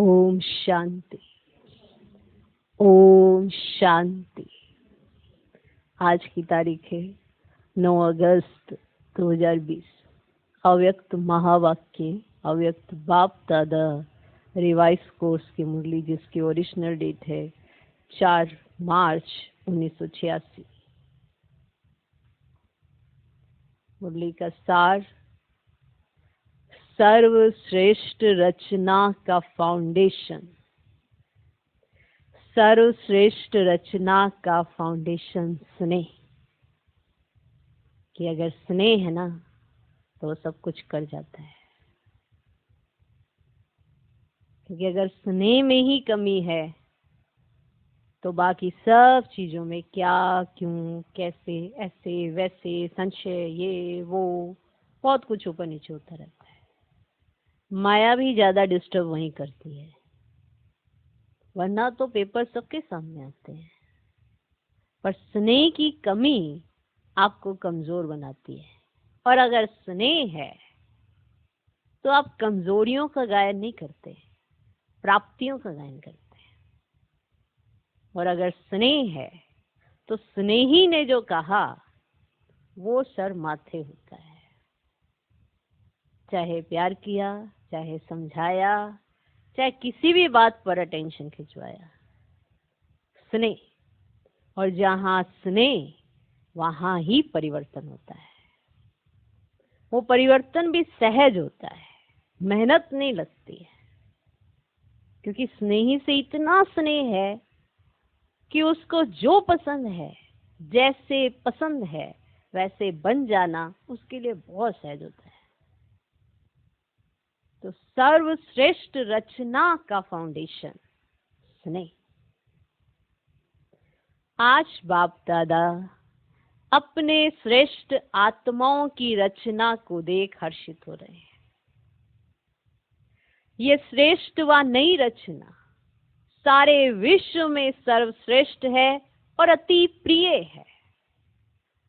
ओम शांति। ओम शांति। आज की तारीख है 9 अगस्त 2020। अव्यक्त महावाक्य, अव्यक्त बाप दादा रिवाइज कोर्स की मुरली, जिसकी ओरिजिनल डेट है 4 मार्च 1986। मुरली का सार: सर्वश्रेष्ठ रचना का फाउंडेशन। सर्वश्रेष्ठ रचना का फाउंडेशन स्नेह। कि अगर स्नेह है ना तो वो सब कुछ कर जाता है। क्योंकि अगर स्नेह में ही कमी है तो बाकी सब चीजों में क्या, क्यों, कैसे, ऐसे, वैसे, संशय, ये वो, बहुत कुछ ऊपर नीचे होता रहता है। माया भी ज्यादा डिस्टर्ब वहीं करती है, वरना तो पेपर सबके सामने आते हैं। पर स्नेह की कमी आपको कमजोर बनाती है। और अगर स्नेह है तो आप कमजोरियों का गायन नहीं करते, प्राप्तियों का गायन करते हैं। और अगर स्नेह है तो स्नेही ने जो कहा वो सर माथे होता है। चाहे प्यार किया, चाहे समझाया, चाहे किसी भी बात पर अटेंशन खिंचवाया, स्नेह। और जहां स्नेह वहां ही परिवर्तन होता है। वो परिवर्तन भी सहज होता है, मेहनत नहीं लगती है। क्योंकि स्नेही से इतना स्नेह है कि उसको जो पसंद है, जैसे पसंद है वैसे बन जाना उसके लिए बहुत सहज होता है। तो सर्वश्रेष्ठ रचना का फाउंडेशन स्नेह। आज बाप दादा अपने श्रेष्ठ आत्माओं की रचना को देख हर्षित हो रहे हैं। ये श्रेष्ठ व नई रचना सारे विश्व में सर्वश्रेष्ठ है और अति प्रिय है।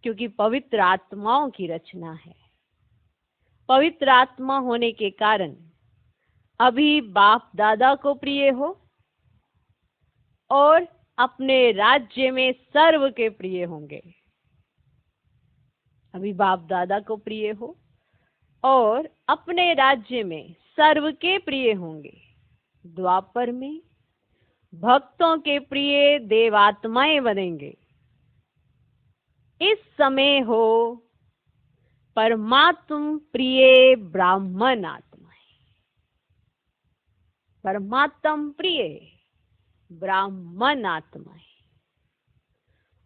क्योंकि पवित्र आत्माओं की रचना है। पवित्र आत्मा होने के कारण अभी बाप दादा को प्रिय हो और अपने राज्य में सर्व के प्रिय होंगे। अभी बाप दादा को प्रिय हो और अपने राज्य में सर्व के प्रिय होंगे। द्वापर में भक्तों के प्रिय देवात्माएं बनेंगे। इस समय हो परमात्म प्रिय ब्राह्मण आत्माएं। परमात्म प्रिय ब्राह्मण आत्माएं।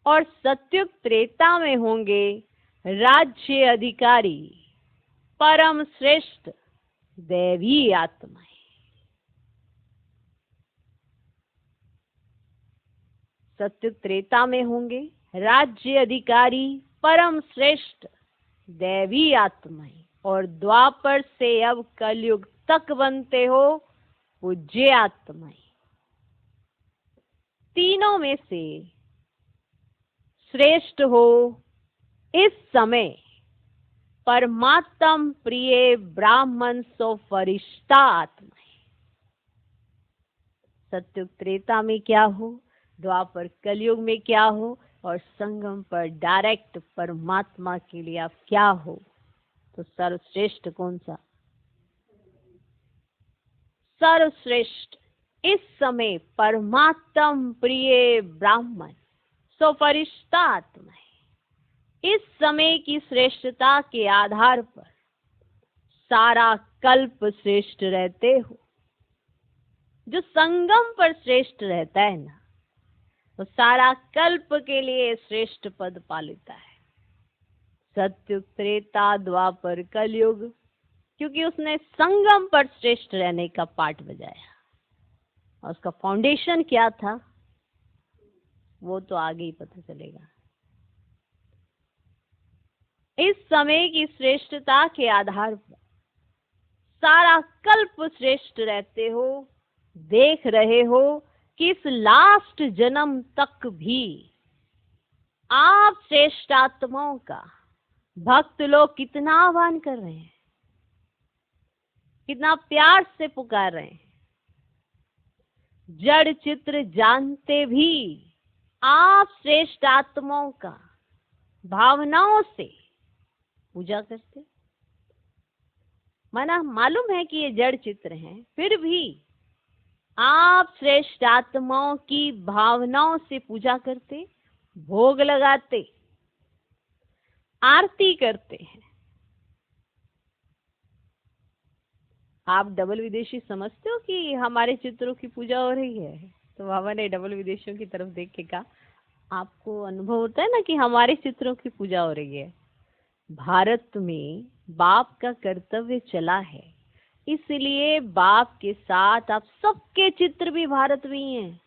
और सत्युग त्रेता में होंगे राज्य अधिकारी परम श्रेष्ठ दैवी आत्माएं। सत्युग त्रेता में होंगे राज्य अधिकारी परम श्रेष्ठ दैवी आत्माएं। और द्वापर से अब कलयुग तक बनते हो पूज्य आत्माएं। तीनों में से श्रेष्ठ हो इस समय परमात्म प्रिय ब्राह्मण सो फरिश्ता आत्माएं। सत्युग त्रेता में क्या हो, द्वापर कलयुग में क्या हो, और संगम पर डायरेक्ट परमात्मा के लिए आप क्या हो, तो सर्वश्रेष्ठ कौन सा? सर्वश्रेष्ठ इस समय परमात्म प्रिय ब्राह्मण सो फरिश्ता आत्माएं। इस समय की श्रेष्ठता के आधार पर सारा कल्प श्रेष्ठ रहते हो। जो संगम पर श्रेष्ठ रहता है ना, वो सारा कल्प के लिए श्रेष्ठ पद पा लेता है। सत्युग त्रेता द्वापर कलयुग, क्योंकि उसने संगम पर श्रेष्ठ रहने का पाठ बजाया। और उसका फाउंडेशन क्या था वो तो आगे ही पता चलेगा। इस समय की श्रेष्ठता के आधार पर सारा कल्प श्रेष्ठ रहते हो। देख रहे हो कि इस लास्ट जन्म तक भी आप श्रेष्ठ आत्माओं का भक्त लोग कितना आह्वान कर रहे हैं, कितना प्यार से पुकार रहे हैं। जड़ चित्र जानते भी आप श्रेष्ठ आत्माओं का भावनाओं से पूजा करते। माना मालूम है कि ये जड़ चित्र हैं, फिर भी आप श्रेष्ठ आत्माओं की भावनाओं से पूजा करते, भोग लगाते, आरती करते हैं। आप डबल विदेशी समझते हो कि हमारे चित्रों की पूजा हो रही है? तो बाबा ने डबल विदेशियों की तरफ देख के कहा, आपको अनुभव होता है ना कि हमारे चित्रों की पूजा हो रही है। भारत में बाप का कर्तव्य चला है, इसलिए बाप के साथ आप सबके चित्र भी भारत में ही हैं,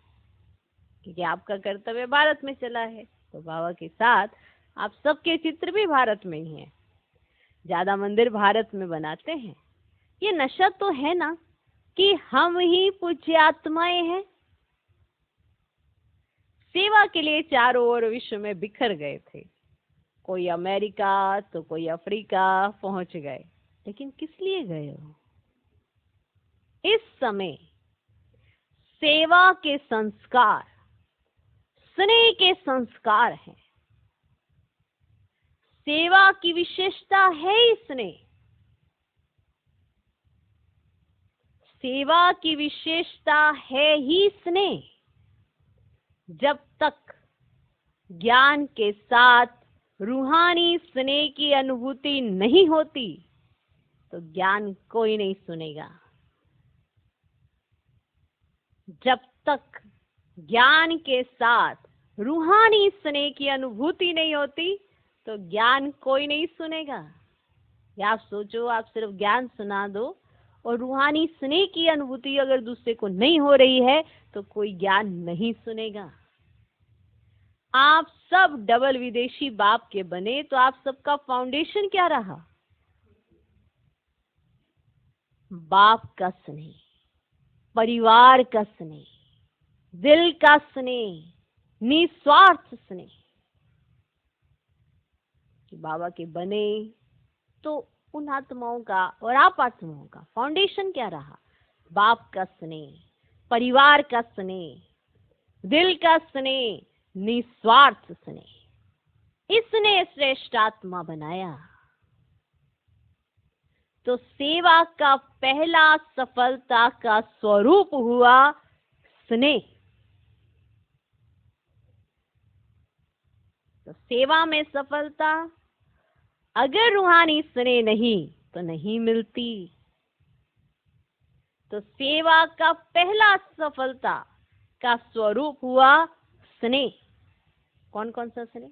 क्योंकि आपका कर्तव्य भारत में चला है। तो बाबा के साथ आप सबके चित्र भी भारत में ही हैं। ज्यादा मंदिर भारत में बनाते हैं। ये नशा तो है ना कि हम ही पूज्य आत्माएं हैं। सेवा के लिए चारों ओर विश्व में बिखर गए थे, कोई अमेरिका तो कोई अफ्रीका पहुंच गए, लेकिन किस लिए गए हो? इस समय सेवा के संस्कार, स्नेह के संस्कार हैं। सेवा की विशेषता है ही स्नेह। सेवा की विशेषता है ही स्नेह। जब तक ज्ञान के साथ रूहानी स्नेह की अनुभूति नहीं होती, तो ज्ञान कोई नहीं सुनेगा। जब तक ज्ञान के साथ रूहानी स्नेह की अनुभूति नहीं होती, तो ज्ञान कोई नहीं सुनेगा। या आप सोचो, आप सिर्फ ज्ञान सुना दो और रूहानी स्नेह की अनुभूति अगर दूसरे को नहीं हो रही है, तो कोई ज्ञान नहीं सुनेगा। आप सब डबल विदेशी बाप के बने, तो आप सबका फाउंडेशन क्या रहा? बाप का स्नेह, परिवार का स्नेह, दिल का स्नेह, निस्वार्थ स्नेह। कि बाबा के बने तो उन आत्माओं का और आप आत्माओं का फाउंडेशन क्या रहा? बाप का स्नेह, परिवार का स्नेह, दिल का स्नेह, निस्वार्थ स्नेह। इसने श्रेष्ठ आत्मा बनाया। तो सेवा का पहला सफलता का स्वरूप हुआ स्नेह। तो सेवा में सफलता अगर रूहानी स्नेह नहीं तो नहीं मिलती। तो सेवा का पहला सफलता का स्वरूप हुआ स्नेह। कौन कौन सा स्नेह?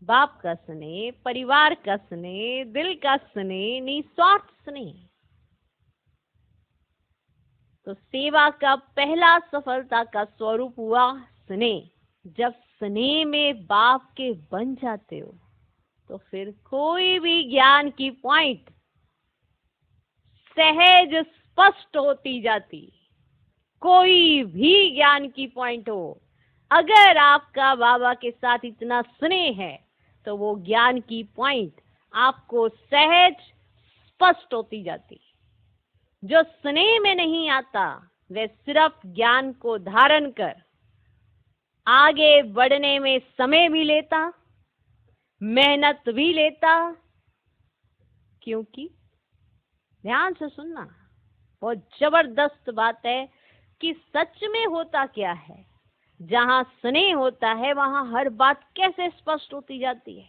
बाप का स्नेह, परिवार का स्नेह, दिल का स्नेह, निस्वार्थ स्नेह। तो सेवा का पहला सफलता का स्वरूप हुआ स्नेह। जब स्नेह में बाप के बन जाते हो, तो फिर कोई भी ज्ञान की पॉइंट सहज स्पष्ट होती जाती। कोई भी ज्ञान की पॉइंट हो, अगर आपका बाबा के साथ इतना स्नेह है, तो वो ज्ञान की पॉइंट आपको सहज स्पष्ट होती जाती। जो स्नेह में नहीं आता, वह सिर्फ ज्ञान को धारण कर आगे बढ़ने में समय भी लेता, मेहनत भी लेता। क्योंकि ध्यान से सुनना, बहुत जबरदस्त बात है कि सच में होता क्या है। जहां स्नेह होता है, वहां हर बात कैसे स्पष्ट होती जाती है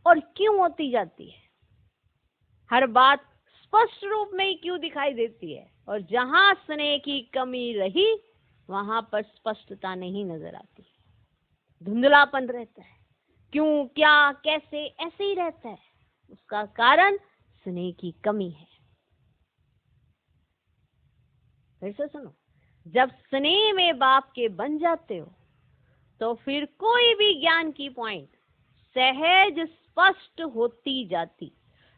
और क्यों होती जाती है। हर बात स्पष्ट रूप में ही क्यों दिखाई देती है। और जहां स्नेह की कमी रही, वहां पर स्पष्टता नहीं नजर आती, धुंधलापन रहता है। क्यों, क्या, कैसे, ऐसे ही रहता है। उसका कारण स्नेह की कमी है। फिर से सुनो, जब स्नेह में बाप के बन जाते हो, तो फिर कोई भी ज्ञान की पॉइंट सहज स्पष्ट होती जाती।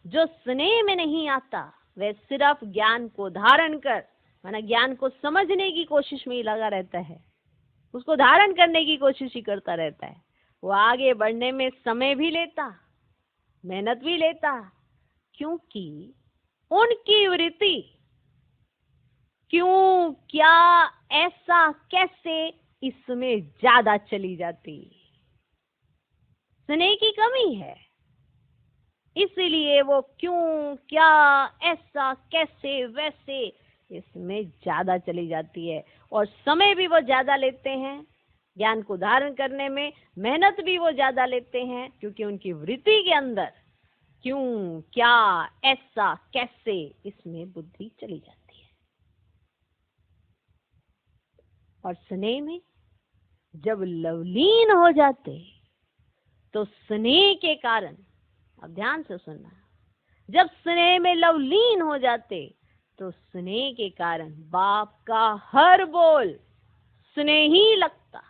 जो स्नेह में नहीं आता, वह सिर्फ ज्ञान को धारण कर, माना ज्ञान को समझने की कोशिश में ही लगा रहता है, उसको धारण करने की कोशिश ही करता रहता है। वो आगे बढ़ने में समय भी लेता, मेहनत भी लेता, क्योंकि उनकी वृत्ति क्यों, क्या, ऐसा कैसे इसमें ज्यादा चली जाती। स्नेह की कमी है, इसलिए वो क्यों, क्या, ऐसा, कैसे, वैसे इसमें ज्यादा चली जाती है। और समय भी वो ज्यादा लेते हैं ज्ञान को धारण करने में, मेहनत भी वो ज्यादा लेते हैं, क्योंकि उनकी वृत्ति के अंदर क्यों, क्या, ऐसा, कैसे इसमें बुद्धि चली जाती है। और स्नेह में जब लवलीन हो जाते तो स्नेह के कारण, अब ध्यान से सुनना, जब स्नेह में लवलीन हो जाते तो स्नेह के कारण बाप का हर बोल स्नेह ही लगता।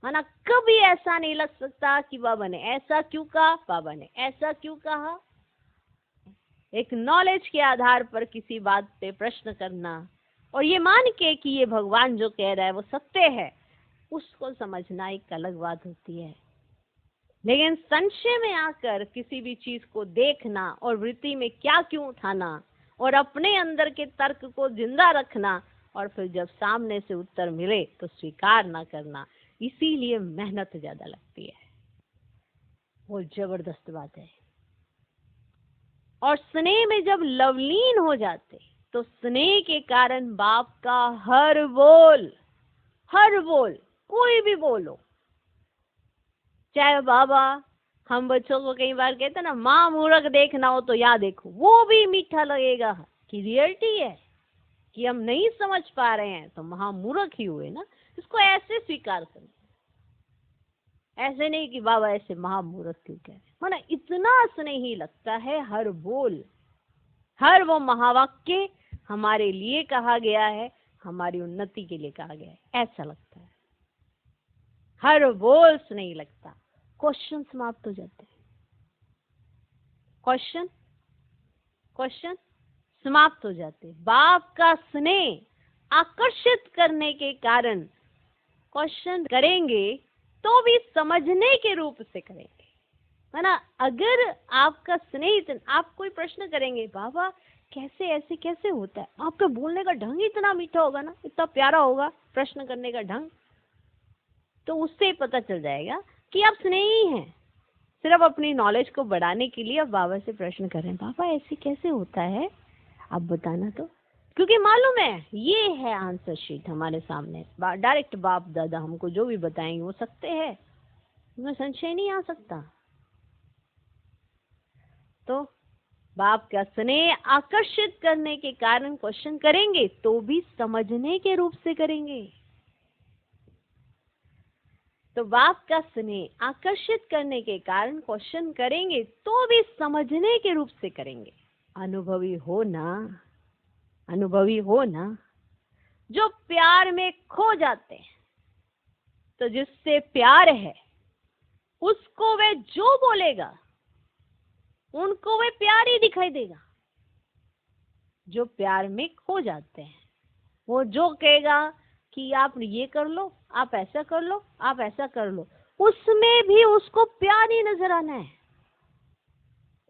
माना कभी ऐसा नहीं लग सकता कि बाबा ने ऐसा क्यों कहा, बाबा ने ऐसा क्यों कहा। एक नॉलेज के आधार पर किसी बात पे प्रश्न करना और ये मान के कि ये भगवान जो कह रहा है वो सत्य है, उसको समझना एक अलग बात होती है। लेकिन संशय में आकर किसी भी चीज को देखना और वृत्ति में क्या क्यों उठाना और अपने अंदर के तर्क को जिंदा रखना और फिर जब सामने से उत्तर मिले तो स्वीकार ना करना, इसीलिए मेहनत ज्यादा लगती है। वो जबरदस्त बात है। और स्नेह में जब लवलीन हो जाते तो स्नेह के कारण बाप का हर बोल कोई भी बोलो, चाहे बाबा हम बच्चों को कई बार कहते हैं ना, माँ मूर्ख देखना हो तो या देखो, वो भी मीठा लगेगा कि रियलिटी है कि हम नहीं समझ पा रहे हैं तो महामूर्ख ही हुए ना। इसको ऐसे स्वीकार करें, ऐसे नहीं कि बाबा ऐसे महामूर्ख क्यों कह रहे। माना इतना स्नेही लगता है हर बोल, हर वो महावाक्य हमारे लिए कहा गया है, हमारी उन्नति के लिए कहा गया है, ऐसा लगता है। हर बोल स्नेही लगता। क्वेश्चन समाप्त हो जाते हैं, क्वेश्चन समाप्त हो जाते। बाप का स्नेह आकर्षित करने के कारण क्वेश्चन करेंगे तो भी समझने के रूप से करेंगे, है ना। अगर आपका स्नेह, आप कोई प्रश्न करेंगे, बाबा कैसे ऐसे कैसे होता है, आपका बोलने का ढंग इतना मीठा होगा ना, इतना प्यारा होगा प्रश्न करने का ढंग, तो उससे पता चल जाएगा कि आप स्नेही हैं। सिर्फ अपनी नॉलेज को बढ़ाने के लिए आप बाबा से प्रश्न कर रहे हैं, बाबा ऐसे कैसे होता है, आप बताना तो। क्योंकि मालूम है ये है आंसर शीट हमारे सामने, डायरेक्ट बाप दादा हमको जो भी बताएंगे वो सत्य है, उसमें संशय नहीं आ सकता। तो बाप का स्नेह आकर्षित करने के कारण क्वेश्चन करेंगे तो भी समझने के रूप से करेंगे। तो बाप का स्नेह आकर्षित करने के कारण क्वेश्चन करेंगे तो भी समझने के रूप से करेंगे। अनुभवी हो ना, जो प्यार में खो जाते हैं, तो जिससे प्यार है उसको वे जो बोलेगा उनको वे प्यार ही दिखाई देगा। जो प्यार में खो जाते हैं वो जो कहेगा कि आप ये कर लो, आप ऐसा कर लो, आप ऐसा कर लो, उसमें भी उसको प्यार ही नजर आना है,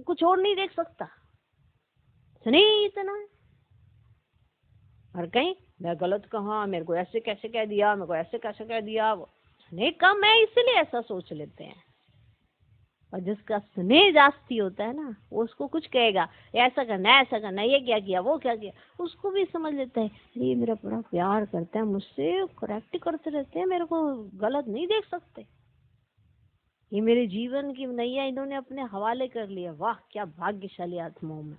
कुछ और नहीं देख सकता। स्नेह इतना है। और कहीं मैं गलत कहा, मेरे को ऐसे कैसे कह दिया, मेरे को ऐसे कैसे कह दिया, स्नेह कम है इसलिए ऐसा सोच लेते हैं। और जिसका स्नेह जास्ती होता है ना, वो उसको कुछ कहेगा, ऐसा करना, ऐसा करना, ये क्या किया, वो क्या किया, उसको भी समझ लेता है, ये मेरा बड़ा प्यार करता है मुझसे, करेक्ट करते रहते हैं, मेरे को गलत नहीं देख सकते, ये मेरे जीवन की नैया इन्होंने अपने हवाले कर लिया, वाह क्या भाग्यशाली आत्माओं में।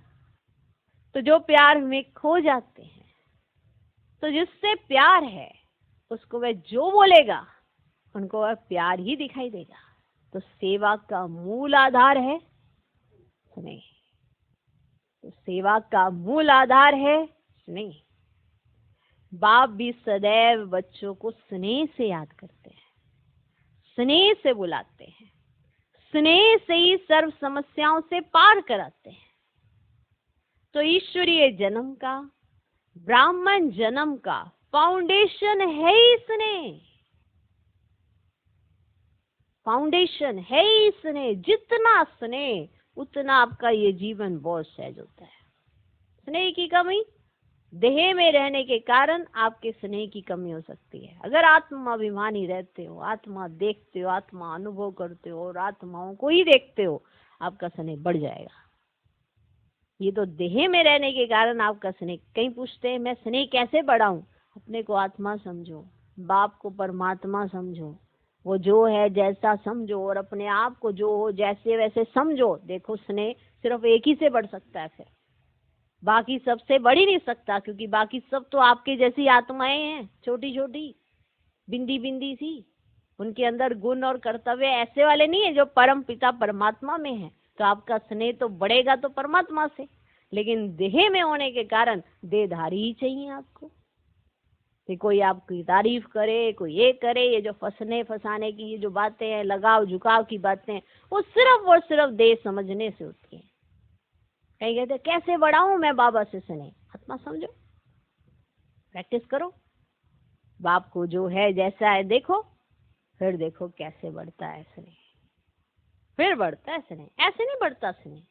तो जो प्यार में खो जाते हैं, तो जिससे प्यार है उसको वह जो बोलेगा उनको वह प्यार ही दिखाई देगा। तो सेवा का मूल आधार है स्नेह। तो सेवा का मूल आधार है स्नेह। बाप भी सदैव बच्चों को स्नेह से याद करते हैं, स्नेह से बुलाते हैं, स्नेह से ही सर्व समस्याओं से पार कराते हैं। तो ईश्वरीय जन्म का, ब्राह्मण जन्म का फाउंडेशन है ही स्नेह, फाउंडेशन है ही स्नेह। जितना स्नेह उतना आपका ये जीवन बहुत सहज होता है। स्नेह की कमी देह में रहने के कारण आपके स्नेह की कमी हो सकती है। अगर आत्माभिमानी रहते हो, आत्मा देखते हो, आत्मा अनुभव करते हो और आत्माओं को ही देखते हो, आपका स्नेह बढ़ जाएगा। ये तो देह में रहने के कारण आपका स्नेह। कहीं पूछते हैं मैं स्नेह कैसे बढ़ाऊं? अपने को आत्मा समझो, बाप को परमात्मा समझो, वो जो है जैसा समझो और अपने आप को जो हो जैसे वैसे समझो। देखो स्नेह सिर्फ एक ही से बढ़ सकता है, फिर बाकी सबसे बढ़ ही नहीं सकता, क्योंकि बाकी सब तो आपके जैसी आत्माएं हैं, छोटी छोटी बिंदी बिंदी सी। उनके अंदर गुण और कर्तव्य ऐसे वाले नहीं है जो परम पिता परमात्मा में है। तो आपका स्नेह तो बढ़ेगा तो परमात्मा से, लेकिन देह में होने के कारण देहधारी ही चाहिए आपको। कि कोई आपकी तारीफ करे, कोई ये करे, ये जो फंसने फंसाने की ये जो बातें हैं, लगाव झुकाव की बातें, वो सिर्फ और सिर्फ देह समझने से होती है। कहीं कहते कैसे बढ़ाऊं मैं बाबा से स्नेह? आत्मा समझो, प्रैक्टिस करो, बाप को जो है जैसा है देखो, फिर देखो कैसे बढ़ता है स्नेह। फिर बढ़ता है स्नेह, ऐसे नहीं बढ़ता स्नेह।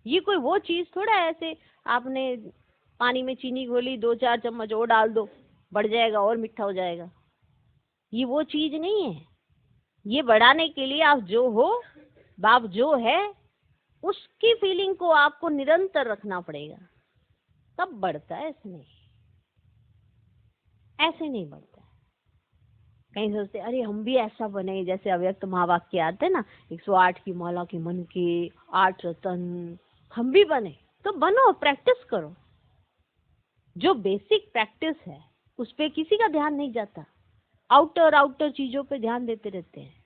ये कोई वो चीज थोड़ा है ऐसे आपने पानी में चीनी घोली, 2-4 चम्मच और डाल दो, बढ़ जाएगा और मीठा हो जाएगा। ये वो चीज नहीं है। ये बढ़ाने के लिए आप जो हो, बाप जो है, उसकी फीलिंग को आपको निरंतर रखना पड़ेगा, तब बढ़ता है स्नेह। ऐसे नहीं बढ़ता। कहीं सोचते अरे हम भी ऐसा बने, जैसे अव्यक्त महावाक्य आते हैं ना, 108 की माला की मन के 8 रतन, हम भी बने। तो बनो, प्रैक्टिस करो। जो बेसिक प्रैक्टिस है उस पे किसी का ध्यान नहीं जाता, आउटर चीजों पे ध्यान देते रहते हैं।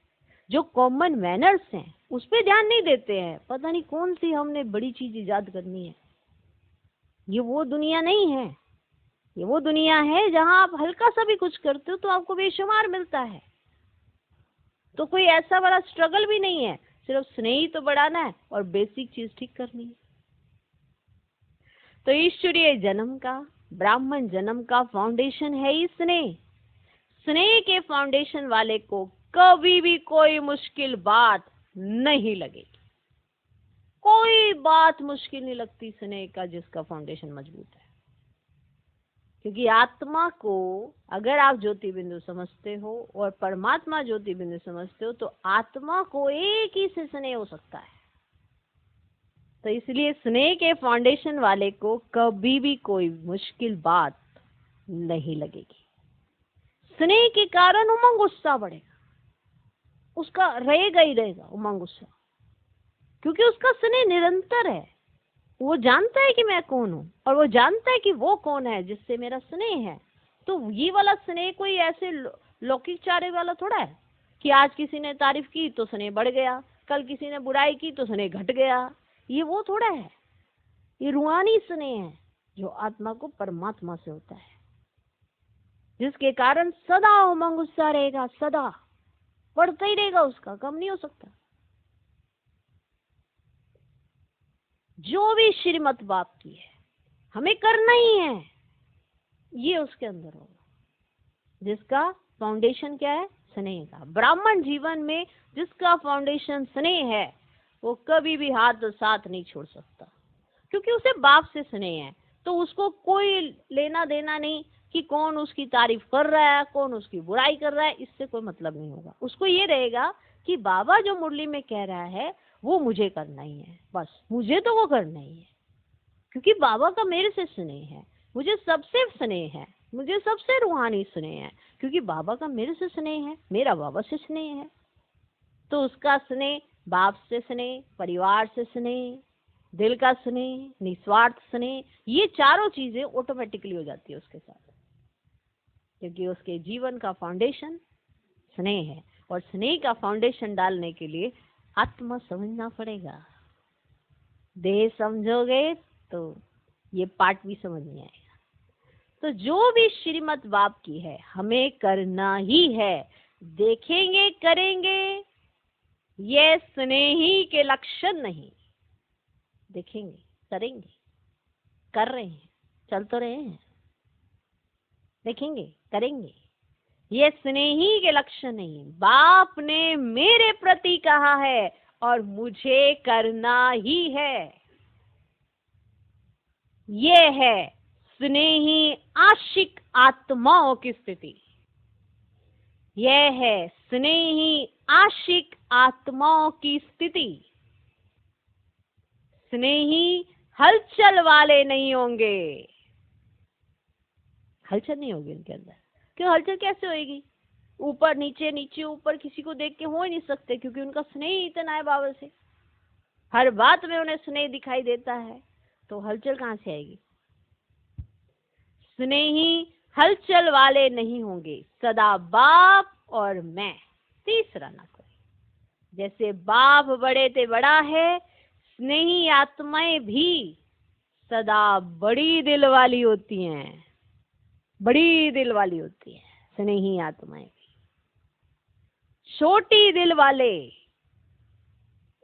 जो कॉमन मैनर्स हैं उस पे ध्यान नहीं देते हैं। पता नहीं कौन सी हमने बड़ी चीज इजाद करनी है। ये वो दुनिया नहीं है। ये वो दुनिया है जहां आप हल्का सा भी कुछ करते हो तो आपको बेशुमार मिलता है। तो कोई ऐसा बड़ा स्ट्रगल भी नहीं है, सिर्फ स्नेह तो बढ़ाना है और बेसिक चीज ठीक करनी है। तो ईश्वरीय जन्म का, ब्राह्मण जन्म का फाउंडेशन है ही स्नेह। स्नेह के फाउंडेशन वाले को कभी भी कोई मुश्किल बात नहीं लगेगी। कोई बात मुश्किल नहीं लगती स्नेह का, जिसका फाउंडेशन मजबूत है। क्योंकि आत्मा को अगर आप ज्योति बिंदु समझते हो और परमात्मा ज्योति बिंदु समझते हो, तो आत्मा को एक ही से स्नेह हो सकता है। तो इसलिए स्नेह के फाउंडेशन वाले को कभी भी कोई मुश्किल बात नहीं लगेगी। स्नेह के कारण उमंग उत्साह बढ़ेगा, उसका रहेगा ही रहेगा उमंग उत्साह, क्योंकि उसका स्नेह निरंतर है। वो जानता है कि मैं कौन हूं और वो जानता है कि वो कौन है जिससे मेरा स्नेह है। तो ये वाला स्नेह कोई ऐसे लौकिक चारे वाला थोड़ा है कि आज किसी ने तारीफ की तो स्नेह बढ़ गया, कल किसी ने बुराई की तो स्नेह घट गया। ये वो थोड़ा है। ये रूहानी स्नेह है जो आत्मा को परमात्मा से होता है, जिसके कारण सदा उमंग उत्साह रहेगा, सदा बढ़ता ही रहेगा, उसका कम नहीं हो सकता। जो भी श्रीमत बाप की है हमें करना ही है, ये उसके अंदर होगा, जिसका फाउंडेशन क्या है? स्नेह का। ब्राह्मण जीवन में जिसका फाउंडेशन स्नेह है वो कभी भी हाथ और साथ नहीं छोड़ सकता, क्योंकि उसे बाप से स्नेह है। तो उसको कोई लेना देना नहीं कि कौन उसकी तारीफ कर रहा है, कौन उसकी बुराई कर रहा है, इससे कोई मतलब नहीं होगा। उसको ये रहेगा कि बाबा जो मुरली में कह रहा है वो मुझे करना ही है, बस मुझे तो वो करना ही है, क्योंकि बाबा का मेरे से स्नेह है, मुझे सबसे स्नेह है, मुझे सबसे रूहानी स्नेह है, क्योंकि बाबा का मेरे से स्नेह है, मेरा बाबा से स्नेह है। तो उसका स्नेह, बाप से स्नेह, परिवार से स्नेह, दिल का स्नेह, निस्वार्थ स्नेह, ये चारों चीजें ऑटोमेटिकली हो जाती है उसके साथ, क्योंकि उसके जीवन का फाउंडेशन स्नेह है। और स्नेह का फाउंडेशन डालने के लिए आत्मा समझना पड़ेगा। देह समझोगे तो ये पार्ट भी समझ में आएगा। तो जो भी श्रीमत बाप की है हमें करना ही है, देखेंगे करेंगे, ये स्नेही के लक्षण नहीं। देखेंगे करेंगे, कर रहे हैं, चल तो रहे हैं, देखेंगे करेंगे, ये स्नेही के लक्षण नहीं। बाप ने मेरे प्रति कहा है और मुझे करना ही है, ये है स्नेही आशिक आत्माओं की स्थिति। यह है स्नेही आशिक आत्माओं की स्थिति। स्नेही हलचल वाले नहीं होंगे। हलचल नहीं होगी उनके अंदर। क्यों? हलचल कैसे होगी? ऊपर नीचे, नीचे ऊपर, किसी को देख के हो ही नहीं सकते, क्योंकि उनका स्नेह इतना है बाबा से। हर बात में उन्हें स्नेह दिखाई देता है, तो हलचल कहां से आएगी? स्नेही हलचल वाले नहीं होंगे, सदा बाप और मैं, तीसरा ना कोई। जैसे बाप बड़े ते बड़ा है, स्नेही आत्माएं भी सदा बड़ी दिल वाली होती हैं। बड़ी दिल वाली होती है स्नेही आत्माएं भी। छोटी दिल वाले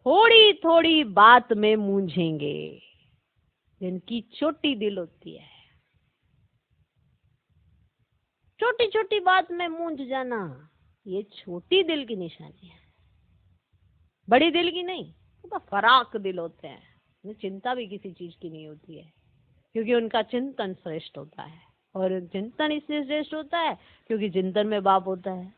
थोड़ी थोड़ी बात में मूंझेंगे, जिनकी छोटी दिल होती है। छोटी छोटी बात में मूंझ जाना, ये छोटी दिल की निशानी है, बड़ी दिल की नहीं। तो फराक दिल होते हैं, उन्हें चिंता भी किसी चीज की नहीं होती है, क्योंकि उनका चिंतन श्रेष्ठ होता है। और चिंतन इसलिए श्रेष्ठ होता है क्योंकि चिंतन में बाप होता है।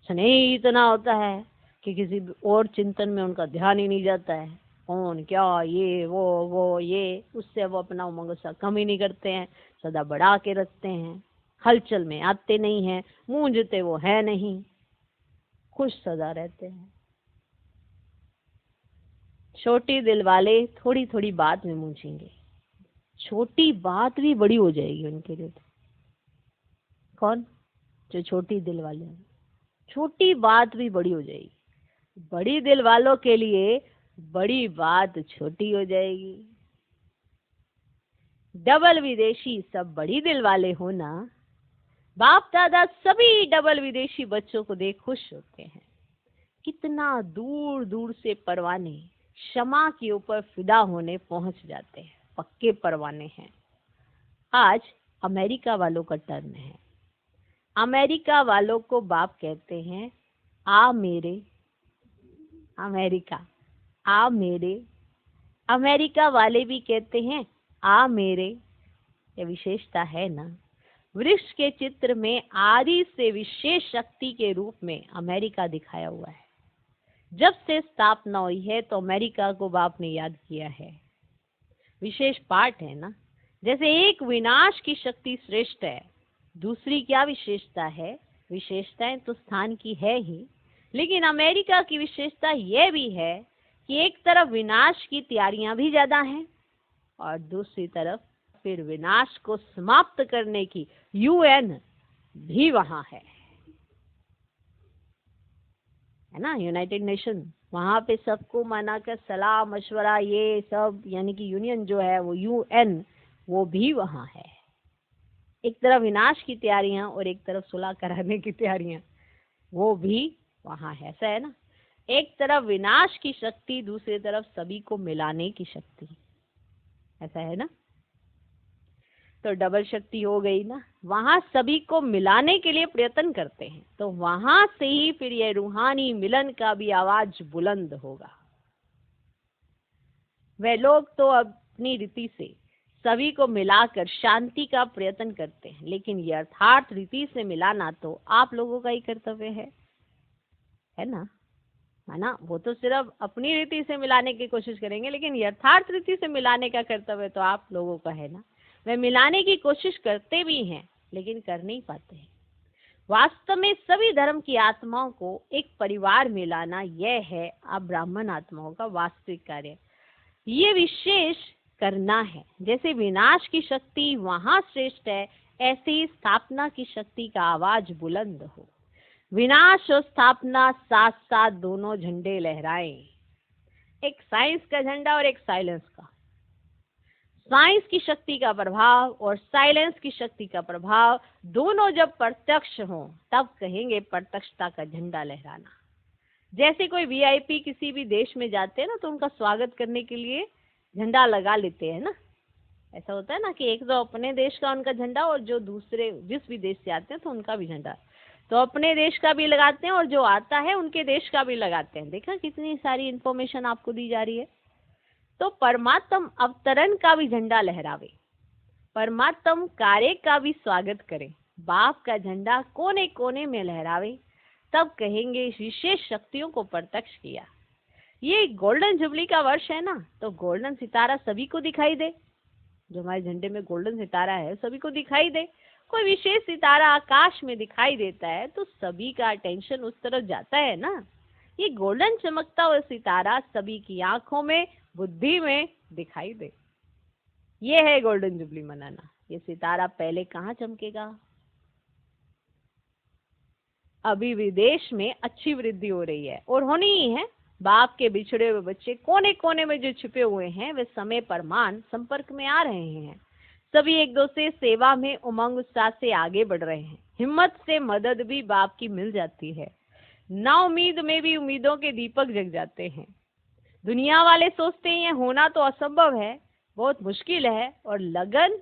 स्नेह इतना होता है कि किसी और चिंतन में उनका ध्यान ही नहीं जाता है। कौन क्या, ये वो ये, उससे वो अपना उमंग सा कम ही नहीं करते हैं, सदा बढ़ा के रखते हैं। हलचल में आते नहीं हैं, मूंझते वो है नहीं, खुश सदा रहते हैं। छोटी दिल वाले थोड़ी थोड़ी बात में मूंझेंगे, छोटी बात भी बड़ी हो जाएगी उनके लिए। तो कौन? जो छोटी दिल वाले हैं, छोटी बात भी बड़ी हो जाएगी। बड़ी दिल वालों के लिए बड़ी बात छोटी हो जाएगी। डबल विदेशी सब बड़ी दिल वाले हो ना। बाप दादा सभी डबल विदेशी बच्चों को देख खुश होते हैं। कितना दूर दूर से परवाने क्षमा के ऊपर फिदा होने पहुंच जाते हैं, पक्के परवाने हैं। आज अमेरिका वालों का टर्न है। अमेरिका वालों को बाप कहते हैं आ मेरे अमेरिका, आ मेरे। अमेरिका वाले भी कहते हैं आ मेरे। ये विशेषता है ना। वृक्ष के चित्र में आदि से विशेष शक्ति के रूप में अमेरिका दिखाया हुआ है। जब से स्थापना हुई है तो अमेरिका को बाप ने याद किया है। विशेष पाठ है ना। जैसे एक विनाश की शक्ति श्रेष्ठ है, दूसरी क्या विशेषता है? विशेषताएं तो स्थान की है ही, लेकिन अमेरिका की विशेषता यह भी है कि एक तरफ विनाश की तैयारियां भी ज्यादा हैं और दूसरी तरफ फिर विनाश को समाप्त करने की यूएन भी वहां है ना, यूनाइटेड नेशन। वहां पे सबको मनाकर सलाह मशवरा ये सब, यानी कि यूनियन जो है वो यूएन, वो भी वहां है। एक तरफ विनाश की तैयारियां और एक तरफ सुलह कराने की तैयारियां, वो भी वहां है। ऐसा है ना। एक तरफ विनाश की शक्ति, दूसरी तरफ सभी को मिलाने की शक्ति। ऐसा है ना। तो डबल शक्ति हो गई ना। वहां सभी को मिलाने के लिए प्रयत्न करते हैं, तो वहां से ही फिर ये रूहानी मिलन का भी आवाज बुलंद होगा। वे लोग तो अपनी रीति से सभी को मिलाकर शांति का प्रयत्न करते हैं, लेकिन यथार्थ रीति से मिलाना तो आप लोगों का ही कर्तव्य है ना। है ना। वो तो सिर्फ अपनी रीति से मिलाने की कोशिश करेंगे, लेकिन यथार्थ रीति से मिलाने का कर्तव्य तो आप लोगों का है ना। वे मिलाने की कोशिश करते भी हैं, लेकिन कर नहीं पाते हैं। वास्तव में सभी धर्म की आत्माओं को एक परिवार में लाना, यह है अब ब्राह्मण आत्माओं का वास्तविक कार्य। ये विशेष करना है। जैसे विनाश की शक्ति वहां श्रेष्ठ है, ऐसे ही स्थापना की शक्ति का आवाज बुलंद हो। विनाश और स्थापना साथ साथ दोनों झंडे लहराएं, एक साइंस का झंडा और एक साइलेंस का। साइंस की शक्ति का प्रभाव और साइलेंस की शक्ति का प्रभाव दोनों जब प्रत्यक्ष हो, तब कहेंगे प्रत्यक्षता का झंडा लहराना। जैसे कोई वीआईपी किसी भी देश में जाते हैं ना, तो उनका स्वागत करने के लिए झंडा लगा लेते हैं ना। ऐसा होता है ना कि एक तो अपने देश का उनका झंडा, और जो दूसरे जिस भी देश से आते हैं तो उनका भी झंडा। तो अपने देश का भी लगाते हैं और जो आता है उनके देश का भी लगाते हैं। देखा कितनी सारी इंफॉर्मेशन आपको दी जा रही है। तो परमात्म अवतरण का भी झंडा लहरावे। परमात्म कार्य का भी स्वागत करें, बाप का झंडा कोने कोने में लहरावे, तब कहेंगे विशेष शक्तियों को प्रत्यक्ष किया। ये गोल्डन जुबली का वर्ष है ना, तो गोल्डन सितारा सभी को दिखाई दे। जो हमारे झंडे में गोल्डन सितारा है सभी को दिखाई दे। कोई विशेष सितारा आकाश में दिखाई देता है तो सभी का अटेंशन उस तरफ जाता है ना। ये गोल्डन चमकता हुआ सितारा सभी की आंखों में, बुद्धि में दिखाई दे। ये है गोल्डन जुबली मनाना। ये सितारा पहले कहाँ चमकेगा? अभी विदेश में अच्छी वृद्धि हो रही है और होनी ही है। बाप के बिछड़े हुए बच्चे कोने कोने में जो छिपे हुए हैं वे समय परमान संपर्क में आ रहे हैं। सभी एक दूसरे सेवा में उमंग उत्साह से आगे बढ़ रहे हैं। हिम्मत से मदद भी बाप की मिल जाती है। ना उम्मीद में भी उम्मीदों के दीपक जग जाते हैं। दुनिया वाले सोचते हैं ये होना तो असंभव है, बहुत मुश्किल है, और लगन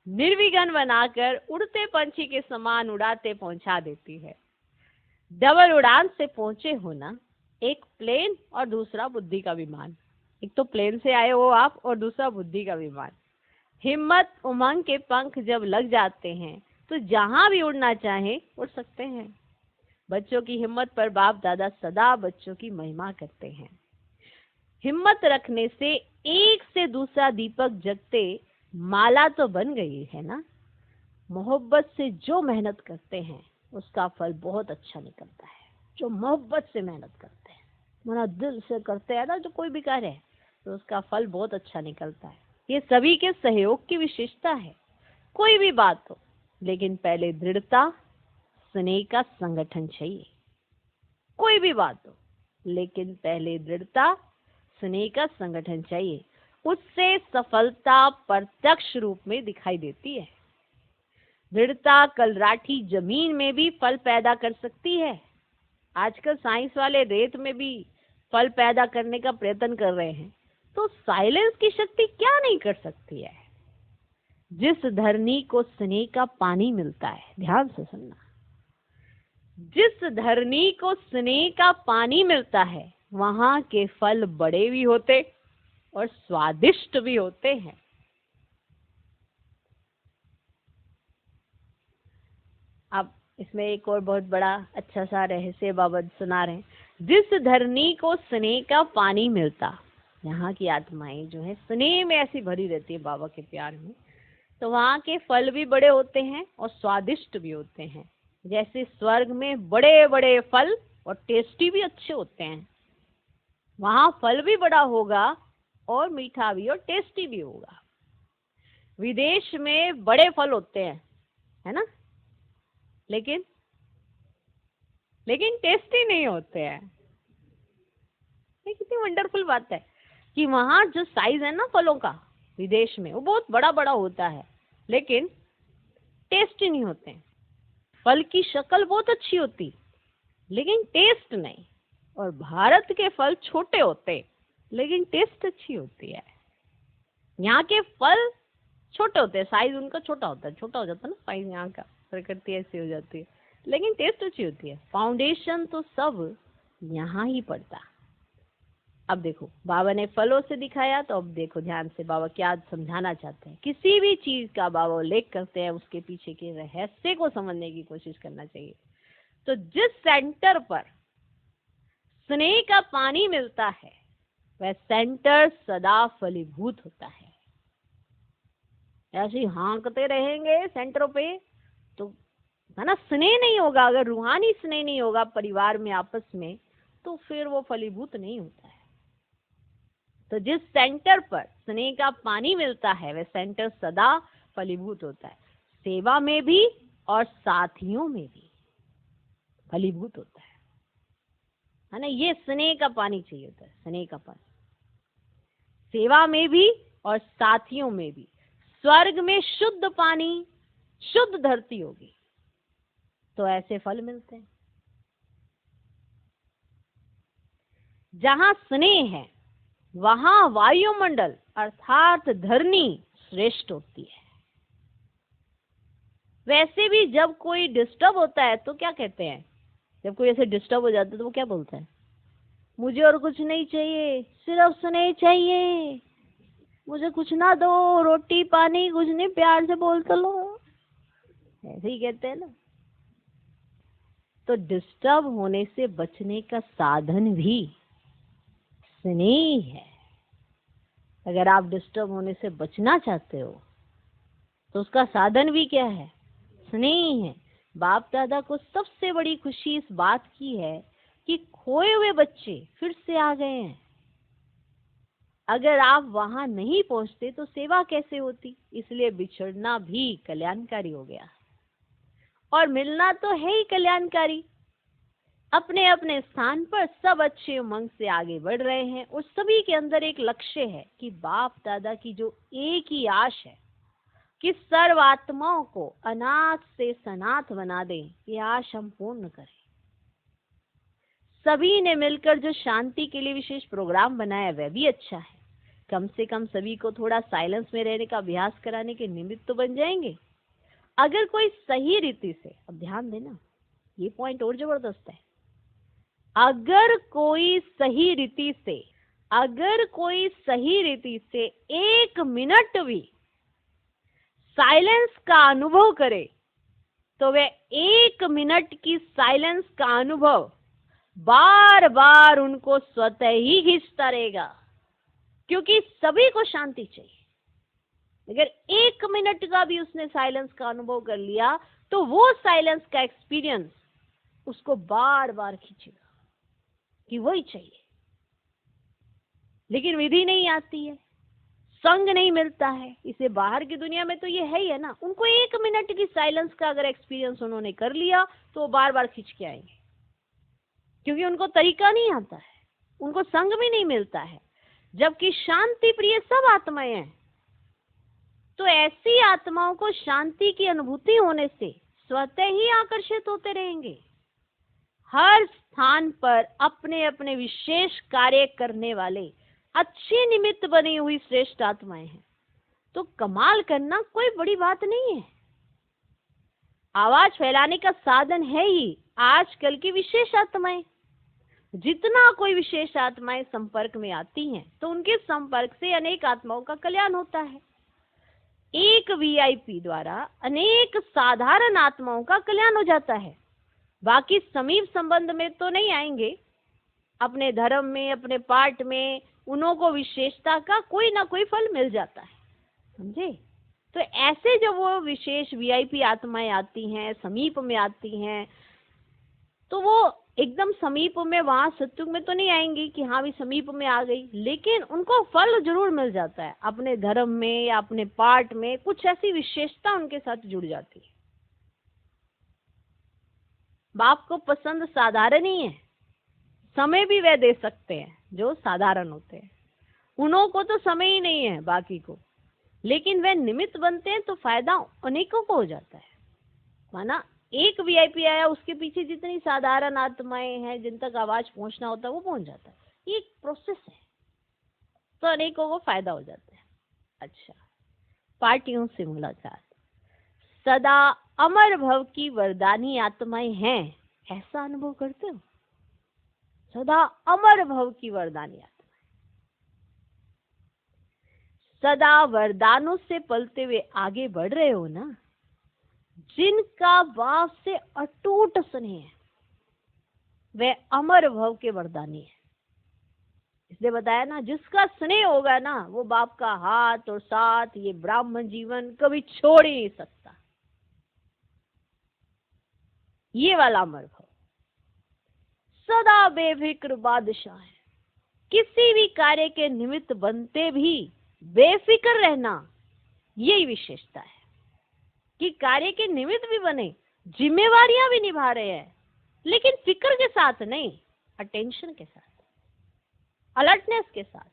निर्विघ्न बनाकर उड़ते पंछी के समान उड़ाते पहुंचा देती है। डबल उड़ान से पहुंचे हो ना, एक प्लेन और दूसरा बुद्धि का विमान। एक तो प्लेन से आए हो आप और दूसरा बुद्धि का विमान। हिम्मत उमंग के पंख जब लग जाते हैं तो जहां भी उड़ना चाहे उड़ सकते हैं। बच्चों की हिम्मत पर बाप दादा सदा बच्चों की महिमा करते हैं। हिम्मत रखने से एक से दूसरा दीपक जगते माला तो बन गई है ना। मोहब्बत से जो मेहनत करते हैं उसका फल बहुत अच्छा निकलता है। जो मोहब्बत से मेहनत करते हैं, मना दिल से करते हैं ना, जो कोई भी कार्य है तो उसका फल बहुत अच्छा निकलता है। ये सभी के सहयोग की विशेषता है। कोई भी बात हो, लेकिन पहले दृढ़ता स्नेह का संगठन चाहिए। कोई भी बात हो, लेकिन पहले दृढ़ता स्नेह का संगठन चाहिए। उससे सफलता प्रत्यक्ष रूप में दिखाई देती है। दृढ़ता कलराठी जमीन में भी फल पैदा कर सकती है। आजकल साइंस वाले रेत में भी फल पैदा करने का प्रयत्न कर रहे हैं, तो साइलेंस की शक्ति क्या नहीं कर सकती है। जिस धरनी को स्नेह का पानी मिलता है, ध्यान से सुनना, जिस धरनी को स्नेह का पानी मिलता है वहां के फल बड़े भी होते और स्वादिष्ट भी होते हैं। अब इसमें एक और बहुत बड़ा अच्छा सा रहस्य बाबा सुना रहे हैं। जिस धरनी को स्नेह का पानी मिलता, यहाँ की आत्माएं जो है स्नेह में ऐसी भरी रहती है बाबा के प्यार में, तो वहाँ के फल भी बड़े होते हैं और स्वादिष्ट भी होते हैं। जैसे स्वर्ग में बड़े बड़े फल और टेस्टी भी अच्छे होते हैं, वहाँ फल भी बड़ा होगा और मीठा भी और टेस्टी भी होगा। विदेश में बड़े फल होते हैं, है ना, लेकिन टेस्टी नहीं होते हैं। ये कितनी वंडरफुल बात है कि वहाँ जो साइज है ना फलों का विदेश में, वो बहुत बड़ा बड़ा होता है, लेकिन टेस्टी नहीं होते हैं। फल की शक्ल बहुत अच्छी होती, लेकिन टेस्ट नहीं। और भारत के फल छोटे होते, लेकिन टेस्ट अच्छी होती है। यहाँ के फल छोटे होते हैं, साइज उनका छोटा होता है, छोटा हो जाता है ना साइज यहाँ का, प्रकृति ऐसी हो जाती है, लेकिन टेस्ट अच्छी होती है। फाउंडेशन तो सब यहाँ ही पड़ता। अब देखो बाबा ने फलों से दिखाया, तो अब देखो ध्यान से बाबा क्या समझाना चाहते हैं। किसी भी चीज का बाबा उल्लेख करते हैं उसके पीछे के रहस्य को समझने की कोशिश करना चाहिए। तो जिस सेंटर पर स्नेह का पानी मिलता है वह सेंटर सदा फलीभूत होता है। ऐसे हाँकते रहेंगे सेंटरों पे तो है ना, स्नेह नहीं होगा। अगर रूहानी स्नेह नहीं होगा परिवार में आपस में, तो फिर वो फलीभूत नहीं होता है। तो जिस सेंटर पर स्नेह का पानी मिलता है वह सेंटर सदा फलीभूत होता है। सेवा में भी और साथियों में भी फलीभूत होता है ना। ये स्नेह का पानी चाहिए होता है, स्नेह का पानी। सेवा में भी और साथियों में भी। स्वर्ग में शुद्ध पानी, शुद्ध धरती होगी तो ऐसे फल मिलते हैं। जहां स्नेह है वहां वायुमंडल अर्थात धरनी श्रेष्ठ होती है। वैसे भी जब कोई डिस्टर्ब होता है तो क्या कहते हैं, जब कोई ऐसे डिस्टर्ब हो जाता है तो वो क्या बोलता है, मुझे और कुछ नहीं चाहिए, सिर्फ स्नेह चाहिए। मुझे कुछ ना दो, रोटी पानी कुछ नहीं, प्यार से बोल तो लो, ऐसे ही कहते हैं ना। तो डिस्टर्ब होने से बचने का साधन भी स्नेह है। अगर आप डिस्टर्ब होने से बचना चाहते हो तो उसका साधन भी क्या है? स्नेह है। बाप दादा को सबसे बड़ी खुशी इस बात की है कि खोए हुए बच्चे फिर से आ गए हैं। अगर आप वहां नहीं पहुंचते तो सेवा कैसे होती? इसलिए बिछड़ना भी कल्याणकारी हो गया और मिलना तो है ही कल्याणकारी। अपने अपने स्थान पर सब अच्छे उमंग से आगे बढ़ रहे हैं और सभी के अंदर एक लक्ष्य है कि बाप दादा की जो एक ही आश है कि सर्व आत्माओं को अनाथ से सनाथ बना दें, ये आश हम पूर्ण करें। सभी ने मिलकर जो शांति के लिए विशेष प्रोग्राम बनाया वह भी अच्छा है। कम से कम सभी को थोड़ा साइलेंस में रहने का अभ्यास कराने के निमित्त तो बन जाएंगे। अगर कोई सही रीति से, अब ध्यान देना, ये पॉइंट और जबरदस्त है, अगर कोई सही रीति से 1 मिनट भी साइलेंस का अनुभव करे तो वह 1 मिनट की साइलेंस का अनुभव बार बार उनको स्वतः ही खींचता रहेगा, क्योंकि सभी को शांति चाहिए। अगर 1 मिनट का भी उसने साइलेंस का अनुभव कर लिया तो वो साइलेंस का एक्सपीरियंस उसको बार बार खींचेगा कि वही चाहिए। लेकिन विधि नहीं आती है, संग नहीं मिलता है। इसे बाहर की दुनिया में तो ये है ही है ना। उनको 1 मिनट की साइलेंस का अगर एक्सपीरियंस उन्होंने कर लिया तो वो बार बार खींच के आएंगे, क्योंकि उनको तरीका नहीं आता है, उनको संग भी नहीं मिलता है। जबकि शांति प्रिय सब आत्माएं हैं, तो ऐसी आत्माओं को शांति की अनुभूति होने से स्वतः ही आकर्षित होते रहेंगे। हर स्थान पर अपने अपने विशेष कार्य करने वाले अच्छी निमित्त बनी हुई श्रेष्ठ आत्माएं हैं। तो कमाल करना कोई बड़ी बात नहीं है। आवाज फैलाने का साधन है ही आजकल की विशेष आत्माएं। जितना कोई विशेष आत्माएं संपर्क में आती हैं तो उनके संपर्क से अनेक आत्माओं का कल्याण होता है। एक वीआईपी द्वारा अनेक साधारण आत्माओं का कल्याण हो जाता है। बाकी समीप संबंध में तो नहीं आएंगे, अपने धर्म में, अपने पाठ में उन्हों को विशेषता का कोई ना कोई फल मिल जाता है, समझे। तो ऐसे जब वो विशेष वीआईपी आत्माएं आती हैं, समीप में आती हैं, तो वो एकदम समीप में, वहां सत्युग में तो नहीं आएंगी कि हाँ भी समीप में आ गई, लेकिन उनको फल जरूर मिल जाता है। अपने धर्म में या अपने पाठ में कुछ ऐसी विशेषता उनके साथ जुड़ जाती है। बाप को पसंद साधारण ही है, समय भी वह दे सकते हैं जो साधारण होते हैं। उन्हों को तो समय ही नहीं है बाकी को, लेकिन वह निमित्त बनते हैं तो फायदा अनेकों को हो जाता है। माना एक वीआईपी आया, उसके पीछे जितनी साधारण आत्माएं हैं जिन तक आवाज पहुंचना होता है वो पहुंच जाता है। ये एक प्रोसेस है, तो अनेकों को फायदा हो जाता है। अच्छा, पार्टियों से मुलाकात। सदा अमर भव की वरदानी आत्माएं हैं, ऐसा अनुभव करते हो? सदा अमर भव की वरदानी आत्माएं, सदा वरदानों से पलते हुए आगे बढ़ रहे हो ना। जिनका बाप से अटूट स्नेह है वे अमर भव के वरदानी है। इसलिए बताया ना, जिसका स्नेह होगा ना वो बाप का हाथ और साथ, ये ब्राह्मण जीवन कभी छोड़ ही नहीं सकता। ये वाला अमर भव सदा बेफिक्र बादशाह है। किसी भी कार्य के निमित्त बनते भी बेफिक्र रहना, यही विशेषता है कि कार्य के निमित्त भी बने, जिम्मेवारियां भी निभा रहे हैं, लेकिन फिक्र के साथ नहीं, अटेंशन के साथ, अलर्टनेस के साथ।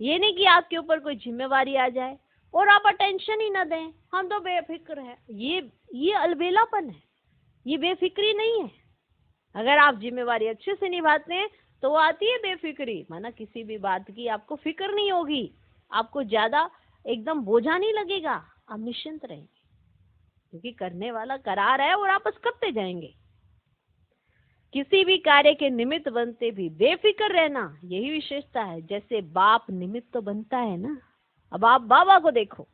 ये नहीं कि आपके ऊपर कोई जिम्मेवारी आ जाए और आप अटेंशन ही ना दें, हम तो बेफिक्र हैं। ये अलबेलापन है, ये बेफिक्री नहीं है। अगर आप जिम्मेवारी अच्छे से निभाते हैं तो वो आती है बेफिक्री। माना किसी भी बात की आपको फिक्र नहीं होगी, आपको ज्यादा एकदम बोझा नहीं लगेगा, आप निश्चिंत रहेंगे, क्योंकि करने वाला करा रहा है और आप बस करते जाएंगे। किसी भी कार्य के निमित्त बनते भी बेफिक्र रहना, यही विशेषता है। जैसे बाप निमित्त तो बनता है ना, अब आप बाबा को देखो,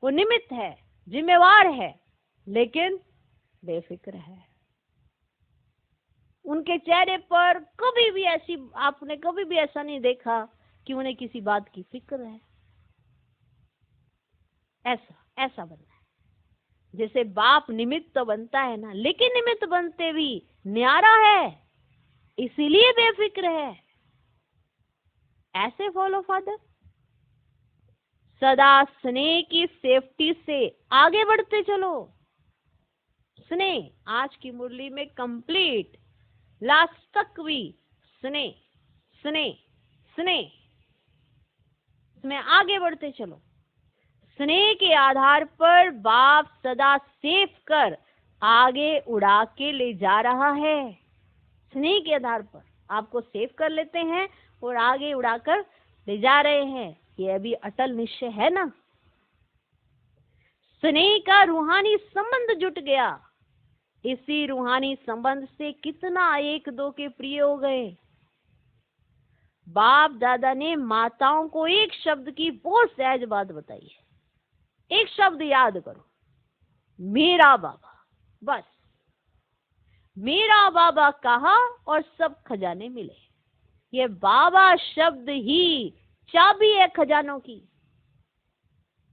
वो निमित्त है, जिम्मेवार है, लेकिन बेफिक्र है। उनके चेहरे पर कभी भी आपने कभी भी ऐसा नहीं देखा कि उन्हें किसी बात की फिक्र है। ऐसा ऐसा बनना है। जैसे बाप निमित्त तो बनता है ना, लेकिन निमित्त बनते भी न्यारा है, इसीलिए बेफिक्र है। ऐसे फॉलो फादर, सदा स्नेह की सेफ्टी से आगे बढ़ते चलो। स्नेह आज की मुरली में कंप्लीट, लास्ट तक भी स्नेह स्नेह स्नेह, इसमें आगे बढ़ते चलो। स्नेह के आधार पर बाप सदा सेफ कर आगे उड़ा के ले जा रहा है। स्नेह के आधार पर आपको सेफ कर लेते हैं और आगे उड़ाकर ले जा रहे हैं। ये अभी अटल निश्चय है ना। स्नेह का रूहानी संबंध जुट गया। इसी रूहानी संबंध से कितना एक दो के प्रिय हो गए। बाप दादा ने माताओं को एक शब्द की बहुत सहज बात बताई है। एक शब्द याद करो, मेरा बाबा। बस मेरा बाबा कहा और सब खजाने मिले। ये बाबा शब्द ही चाबी है खजानों की।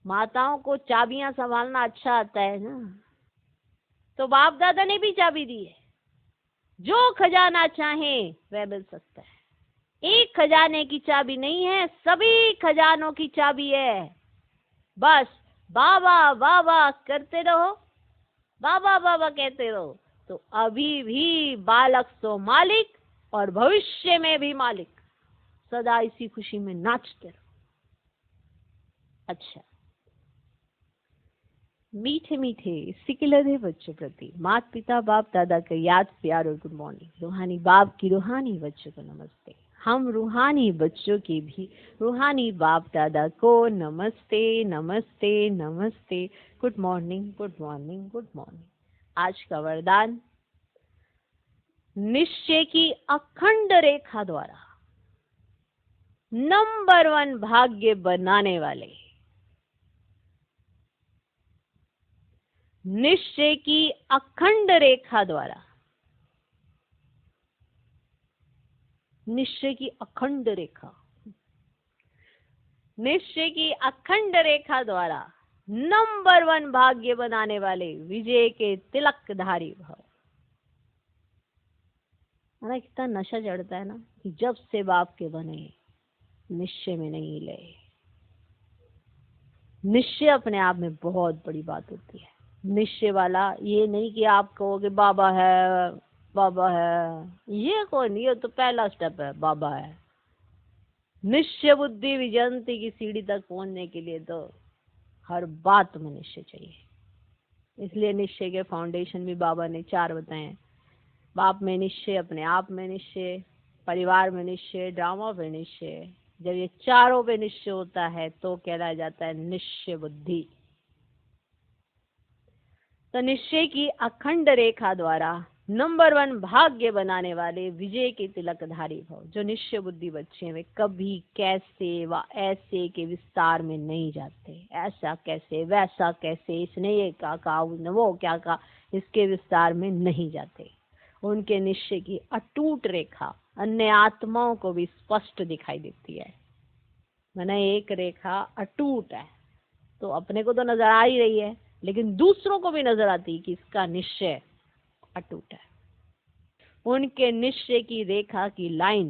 माताओं को चाबियां संभालना अच्छा आता है ना, तो बाप दादा ने भी चाबी दी है। जो खजाना चाहे वह मिल सकता है। एक खजाने की चाबी नहीं है, सभी खजानों की चाबी है। बस बाबा बाबा करते रहो, बाबा बाबा कहते रहो, तो अभी भी बालक तो मालिक और भविष्य में भी मालिक। सदा इसी खुशी में नाचते रहो। अच्छा, मीठे मीठे सिकिलधे बच्चों प्रति माता पिता बाप दादा का याद प्यार और गुड मॉर्निंग। रूहानी बाप की रूहानी बच्चों को नमस्ते। हम रूहानी बच्चों की भी रूहानी बाप दादा को नमस्ते नमस्ते नमस्ते। Good morning good morning good morning. आज का वरदान, निश्चय की अखंड रेखा द्वारा नंबर 1 भाग्य बनाने वाले। निश्चय की अखंड रेखा द्वारा, निश्चय की अखंड रेखा, निश्चय की अखंड रेखा द्वारा नंबर 1 भाग्य बनाने वाले विजय के तिलकधारी भव। हमें कितना नशा चढ़ता है ना कि जब से बाप के बने निश्चय में नहीं ले। निश्चय अपने आप में बहुत बड़ी बात होती है। निश्चय वाला ये नहीं कि आप कहोगे बाबा है बाबा है, ये कोई नहीं, ये तो पहला स्टेप है, बाबा है। निश्चय बुद्धि विजयंती की सीढ़ी तक पहुंचने के लिए तो हर बात में निश्चय चाहिए। इसलिए निश्चय के फाउंडेशन भी बाबा ने 4 बताए हैं। बाप में निश्चय, अपने आप में निश्चय, परिवार में निश्चय, ड्रामा पे निश्चय। जब ये चारों पे निश्चय होता है तो कहलाया जाता है निश्चय बुद्धि। तो निश्चय की अखंड रेखा द्वारा नंबर 1 भाग्य बनाने वाले विजय के तिलकधारी भव। जो निश्चय बुद्धि बच्चे हैं वे कभी कैसे व ऐसे के विस्तार में नहीं जाते। ऐसा कैसे वैसा कैसे, इसने ये कहा उसने वो क्या कहा, इसके विस्तार में नहीं जाते। उनके निश्चय की अटूट रेखा अन्य आत्माओं को भी स्पष्ट दिखाई देती है। मैंने एक रेखा अटूट है तो अपने को तो नजर आ ही रही है, लेकिन दूसरों को भी नजर आती है कि इसका निश्चय अटूट है। उनके निश्चय की रेखा की लाइन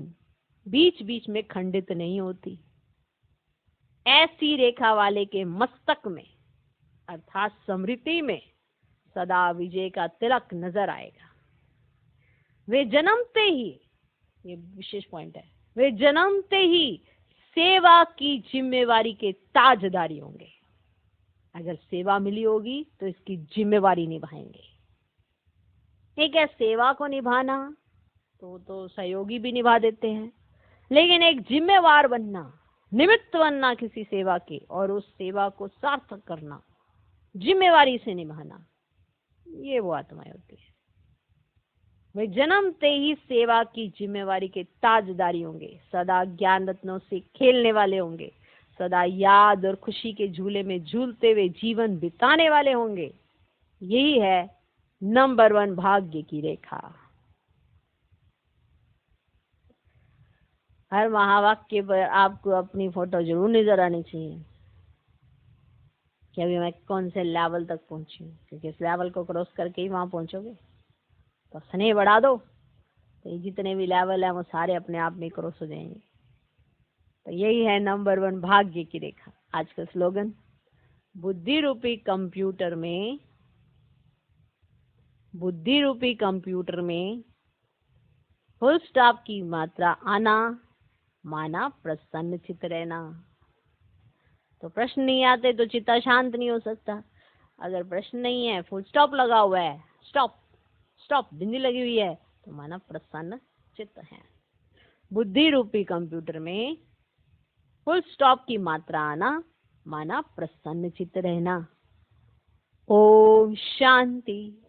बीच बीच में खंडित नहीं होती। ऐसी रेखा वाले के मस्तक में अर्थात स्मृति में सदा विजय का तिलक नजर आएगा। वे जन्मते ही, ये विशेष पॉइंट है, वे जन्मते ही सेवा की जिम्मेवारी के ताजदारी होंगे। अगर सेवा मिली होगी तो इसकी जिम्मेवारी निभाएंगे। एक है सेवा को निभाना, तो सहयोगी भी निभा देते हैं, लेकिन एक जिम्मेवार बनना, निमित्त बनना किसी सेवा के और उस सेवा को सार्थक करना, जिम्मेवारी से निभाना, ये वो आत्माएं होती है। वे जन्मते ही सेवा की जिम्मेवारी के ताजदारी होंगे। सदा ज्ञान रत्नों से खेलने वाले होंगे। सदा याद और खुशी के झूले में झूलते हुए जीवन बिताने वाले होंगे। यही है नंबर 1 भाग्य की रेखा। हर महावाक्य पर आपको अपनी फोटो जरूर नजर आनी चाहिए कि अभी मैं कौन से लेवल तक पहुंची हूँ, क्योंकि इस लेवल को क्रॉस करके ही वहां पहुंचोगे। तो स्नेह बढ़ा दो, तो ये जितने भी लेवल है वो सारे अपने आप में क्रॉस हो जाएंगे। तो यही है नंबर 1 भाग्य की रेखा। आज का स्लोगन, बुद्धि रूपी कंप्यूटर में फुल स्टॉप की मात्रा आना, माना प्रसन्न चित रहना। तो प्रश्न नहीं आते तो चित्ता शांत नहीं हो सकता। अगर प्रश्न नहीं है, फुल स्टॉप लगा हुआ है, स्टॉप बिंदी लगी हुई है, तो माना प्रसन्न चित्त है। बुद्धि रूपी कंप्यूटर में फुल स्टॉप की मात्रा आना, माना प्रसन्न चित्त रहना। ओम शांति।